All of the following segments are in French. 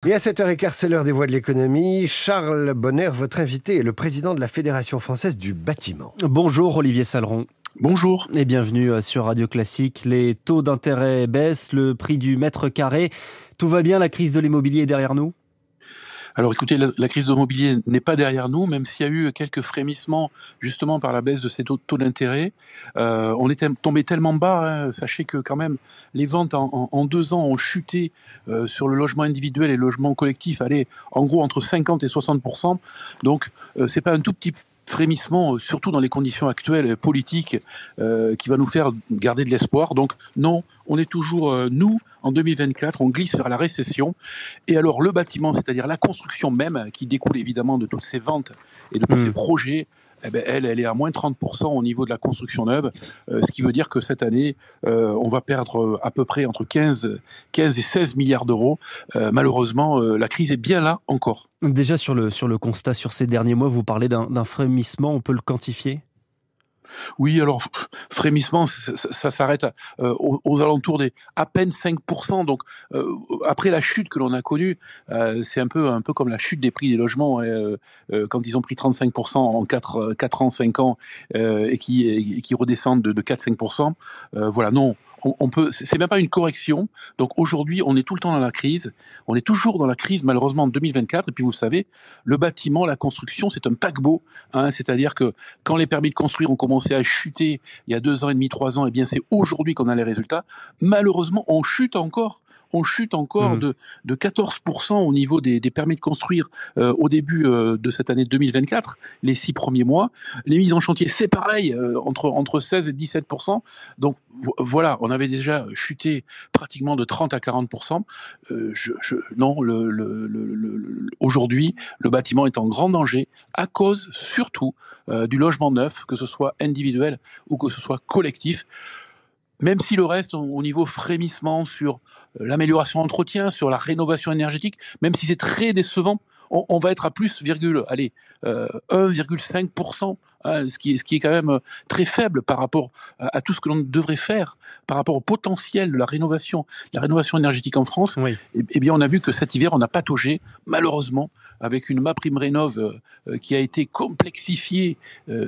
Et à 7h15, c'est l'heure des voix de l'économie. Charles Bonner, votre invité, est le président de la Fédération française du bâtiment. Bonjour Olivier Saleron. Bonjour. Et bienvenue sur Radio Classique. Les taux d'intérêt baissent, le prix du mètre carré. Tout va bien, la crise de l'immobilier est derrière nous ? Alors écoutez, la crise de l'immobilier n'est pas derrière nous, même s'il y a eu quelques frémissements justement par la baisse de ces taux d'intérêt. On était tombé tellement bas, sachez que quand même les ventes en 2 ans ont chuté sur le logement individuel et le logement collectif, en gros entre 50 et 60%. Donc c'est pas un tout petit frémissement, surtout dans les conditions actuelles politiques, qui va nous faire garder de l'espoir. Donc non, on est toujours, nous, en 2024, on glisse vers la récession. Et alors le bâtiment, c'est-à-dire la construction même, qui découle évidemment de toutes ces ventes et de tous ces projets, elle est à moins 30% au niveau de la construction neuve, ce qui veut dire que cette année, on va perdre à peu près entre 15 et 16 milliards d'euros. Malheureusement, la crise est bien là encore. Déjà sur le constat sur ces derniers mois, vous parlez d'un frémissement, on peut le quantifier ? Oui, alors frémissement, ça s'arrête aux alentours des à peine 5%. Donc après la chute que l'on a connue, c'est un peu comme la chute des prix des logements quand ils ont pris 35% en 4 ans, 5 ans et qui redescendent de 4-5%. Voilà, non. C'est même pas une correction. Donc aujourd'hui, on est tout le temps dans la crise. On est toujours dans la crise, malheureusement, en 2024. Et puis vous savez, le bâtiment, la construction, c'est un paquebot. C'est-à-dire que quand les permis de construire ont commencé à chuter il y a 2 ans et demi, 3 ans, eh bien c'est aujourd'hui qu'on a les résultats. Malheureusement, on chute encore. De 14% au niveau des permis de construire au début de cette année 2024, les 6 premiers mois. Les mises en chantier, c'est pareil, entre 16 et 17%. Donc voilà, on avait déjà chuté pratiquement de 30 à 40%. Non, aujourd'hui, le bâtiment est en grand danger à cause surtout du logement neuf, que ce soit individuel ou que ce soit collectif. Même si le reste, au niveau frémissement sur l'amélioration d'entretien, sur la rénovation énergétique, même si c'est très décevant, on va être à plus, 1,5%, ce qui est quand même très faible par rapport à tout ce que l'on devrait faire, par rapport au potentiel de la rénovation énergétique en France. Oui. Eh bien, on a vu que cet hiver, on a pataugé, malheureusement, avec une MaPrimeRénov' qui a été complexifiée,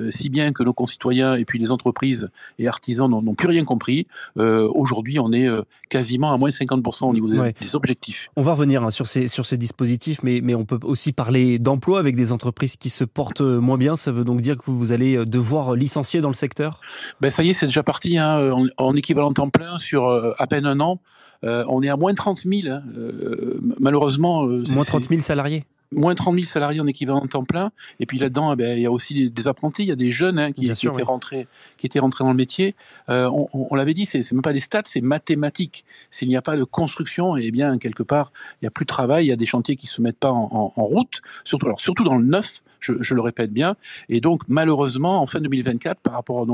si bien que nos concitoyens et puis les entreprises et artisans n'ont plus rien compris. Aujourd'hui, on est quasiment à moins 50% au niveau des objectifs. On va revenir sur ces dispositifs, mais on peut aussi parler d'emploi avec des entreprises qui se portent moins bien. Ça veut donc dire que vous allez devoir licencier dans le secteur ? Ça y est, c'est déjà parti en équivalent temps plein sur à peine 1 an. On est à moins 30 000. Malheureusement, moins 30 000 salariés ? Moins 30 000 salariés en équivalent temps plein. Et puis là-dedans, il y a aussi des apprentis, il y a des jeunes qui étaient rentrés dans le métier. On l'avait dit, c'est même pas des stats, c'est mathématique. S'il n'y a pas de construction, eh bien, quelque part, il n'y a plus de travail, il y a des chantiers qui ne se mettent pas en route, surtout dans le neuf, je le répète bien. Et donc, malheureusement, en fin 2024, par rapport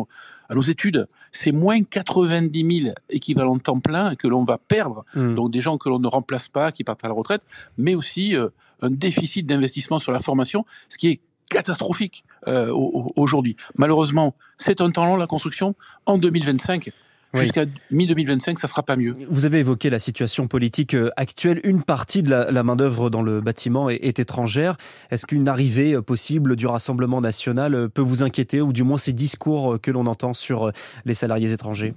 à nos études, c'est moins 90 000 équivalents temps plein que l'on va perdre. Donc, des gens que l'on ne remplace pas, qui partent à la retraite, mais aussi un déficit d'investissement sur la formation, ce qui est catastrophique aujourd'hui. Malheureusement, c'est un temps long, la construction. En 2025, jusqu'à mi-2025, ça sera pas mieux. Vous avez évoqué la situation politique actuelle. Une partie de la main-d'œuvre dans le bâtiment est étrangère. Est-ce qu'une arrivée possible du Rassemblement national peut vous inquiéter, ou du moins ces discours que l'on entend sur les salariés étrangers ?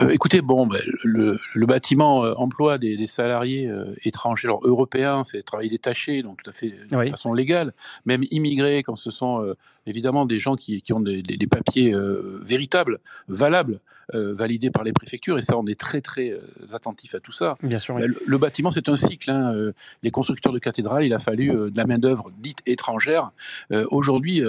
Écoutez, le bâtiment emploie des salariés étrangers, alors européens, c'est travail détaché, donc tout à fait de façon légale, même immigrés, quand ce sont évidemment des gens qui ont des papiers véritables, valables, validés par les préfectures, et ça, on est très très attentif à tout ça. Bien sûr. Le bâtiment, c'est un cycle. Les constructeurs de cathédrales, il a fallu de la main-d'œuvre dite étrangère. Aujourd'hui,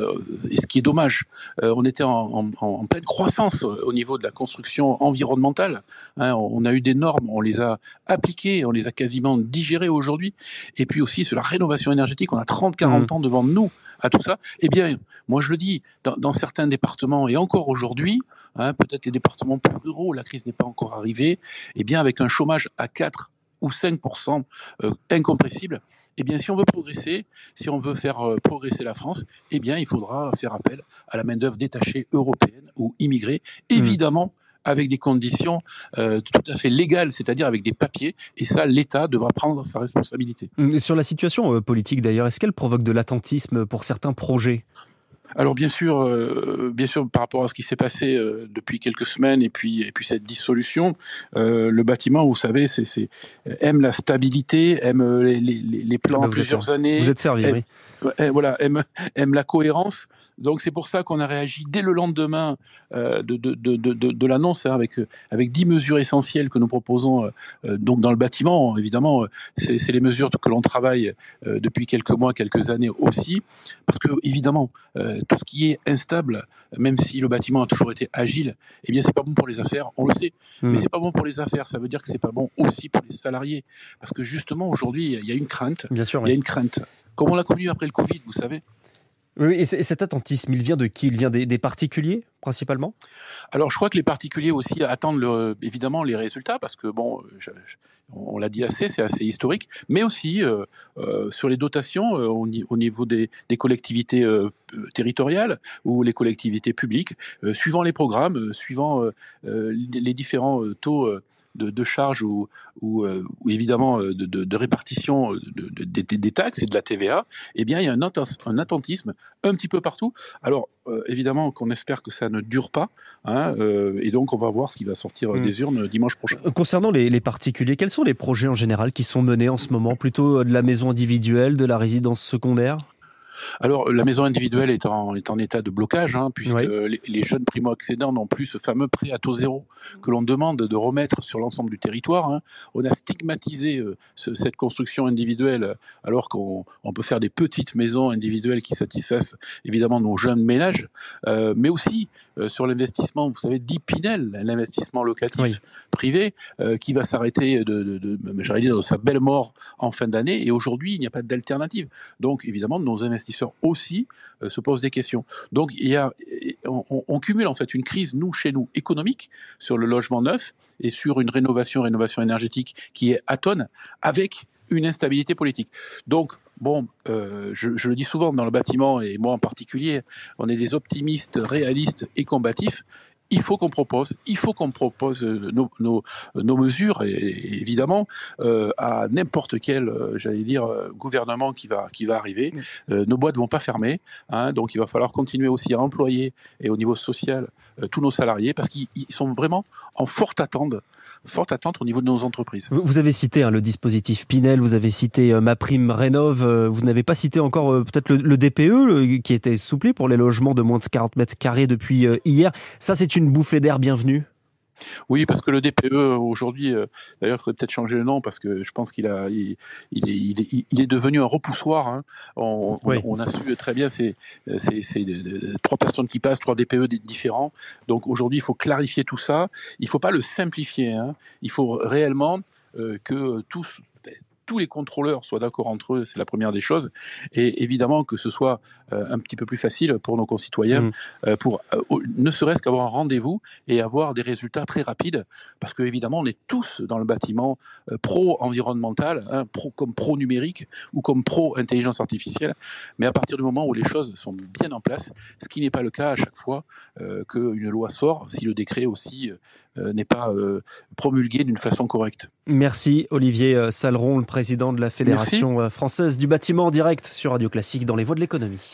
et ce qui est dommage, on était en pleine croissance au niveau de la construction environnementale. On a eu des normes, on les a appliquées, on les a quasiment digérées aujourd'hui. Et puis aussi sur la rénovation énergétique, on a 30-40 ans devant nous à tout ça. Eh bien, moi je le dis, dans certains départements, et encore aujourd'hui, peut-être les départements plus ruraux, la crise n'est pas encore arrivée, eh bien avec un chômage à 4 ou 5% incompressible, eh bien si on veut progresser, si on veut faire progresser la France, eh bien il faudra faire appel à la main-d'œuvre détachée européenne ou immigrée, évidemment avec des conditions tout à fait légales, c'est-à-dire avec des papiers. Et ça, l'État devra prendre sa responsabilité. Sur la situation politique d'ailleurs, est-ce qu'elle provoque de l'attentisme pour certains projets ? Alors bien sûr, par rapport à ce qui s'est passé depuis quelques semaines et puis cette dissolution, le bâtiment, vous savez, aime la stabilité, aime les plans plusieurs années. Vous êtes servi, oui. Voilà, aime la cohérence. Donc c'est pour ça qu'on a réagi dès le lendemain de l'annonce, hein, avec 10 mesures essentielles que nous proposons donc dans le bâtiment. Évidemment, c'est les mesures que l'on travaille depuis quelques mois, quelques années aussi, parce que évidemment, tout ce qui est instable, même si le bâtiment a toujours été agile, eh bien c'est pas bon pour les affaires, on le sait. Mais c'est pas bon pour les affaires, ça veut dire que c'est pas bon aussi pour les salariés, parce que justement aujourd'hui il y a une crainte. Bien sûr, il y a une crainte, comme on l'a connu après le Covid, vous savez. Oui, et cet attentisme, il vient de qui ? Il vient des particuliers, principalement ? Alors, je crois que les particuliers aussi attendent évidemment les résultats, parce que, bon, on l'a dit assez, c'est assez historique, mais aussi sur les dotations au niveau des collectivités territoriales ou les collectivités publiques, suivant les programmes, suivant les différents taux de charges ou évidemment de répartition des taxes et de la TVA, eh bien, il y a un attentisme un petit peu partout. Alors, évidemment qu'on espère que ça ne dure pas, hein, et donc on va voir ce qui va sortir des urnes dimanche prochain. Concernant les particuliers, quels sont les projets en général qui sont menés en ce moment ? Plutôt de la maison individuelle, de la résidence secondaire ? Alors, la maison individuelle est en état de blocage, hein, puisque Oui. les jeunes primo-accédants n'ont plus ce fameux prêt à taux zéro que l'on demande de remettre sur l'ensemble du territoire. Hein. On a stigmatisé cette construction individuelle, alors qu'on peut faire des petites maisons individuelles qui satisfassent évidemment nos jeunes ménages, mais aussi sur l'investissement, vous savez, dit Pinel, l'investissement locatif privé, qui va s'arrêter j'allais dire, de sa belle mort en fin d'année, et aujourd'hui, il n'y a pas d'alternative. Donc, évidemment, nos investisseurs aussi se posent des questions. Donc, on cumule en fait une crise, chez nous, économique, sur le logement neuf, et sur une rénovation énergétique qui est atone, avec une instabilité politique. Donc, bon, je le dis souvent dans le bâtiment, et moi en particulier, on est des optimistes, réalistes et combatifs. Il faut qu'on propose nos mesures, et évidemment, à n'importe quel, gouvernement qui va arriver. Nos boîtes ne vont pas fermer, hein, donc il va falloir continuer aussi à employer, et au niveau social, tous nos salariés, parce qu'ils sont vraiment en forte attente au niveau de nos entreprises. Vous avez cité le dispositif Pinel, vous avez cité MaPrimeRénov', vous n'avez pas cité encore peut-être le DPE qui était souplé pour les logements de moins de 40 mètres carrés depuis hier. Ça, c'est une bouffée d'air bienvenue. Oui, parce que le DPE aujourd'hui, d'ailleurs, il faudrait peut-être changer le nom, parce que je pense qu'il est devenu un repoussoir. Hein. On a su très bien, c'est 3 personnes qui passent, 3 DPE différents. Donc aujourd'hui, il faut clarifier tout ça. Il ne faut pas le simplifier. Hein. Il faut réellement que tous les contrôleurs soient d'accord entre eux, c'est la première des choses, et évidemment que ce soit un petit peu plus facile pour nos concitoyens, pour ne serait-ce qu'avoir un rendez-vous et avoir des résultats très rapides, parce que évidemment on est tous dans le bâtiment pro-environnemental, hein, comme pro-numérique ou comme pro-intelligence artificielle, mais à partir du moment où les choses sont bien en place, ce qui n'est pas le cas à chaque fois qu'une loi sort, si le décret aussi n'est pas promulgué d'une façon correcte. Merci Olivier Salleron, le président de la Fédération française du bâtiment, en direct sur Radio Classique dans les Voix de l'économie.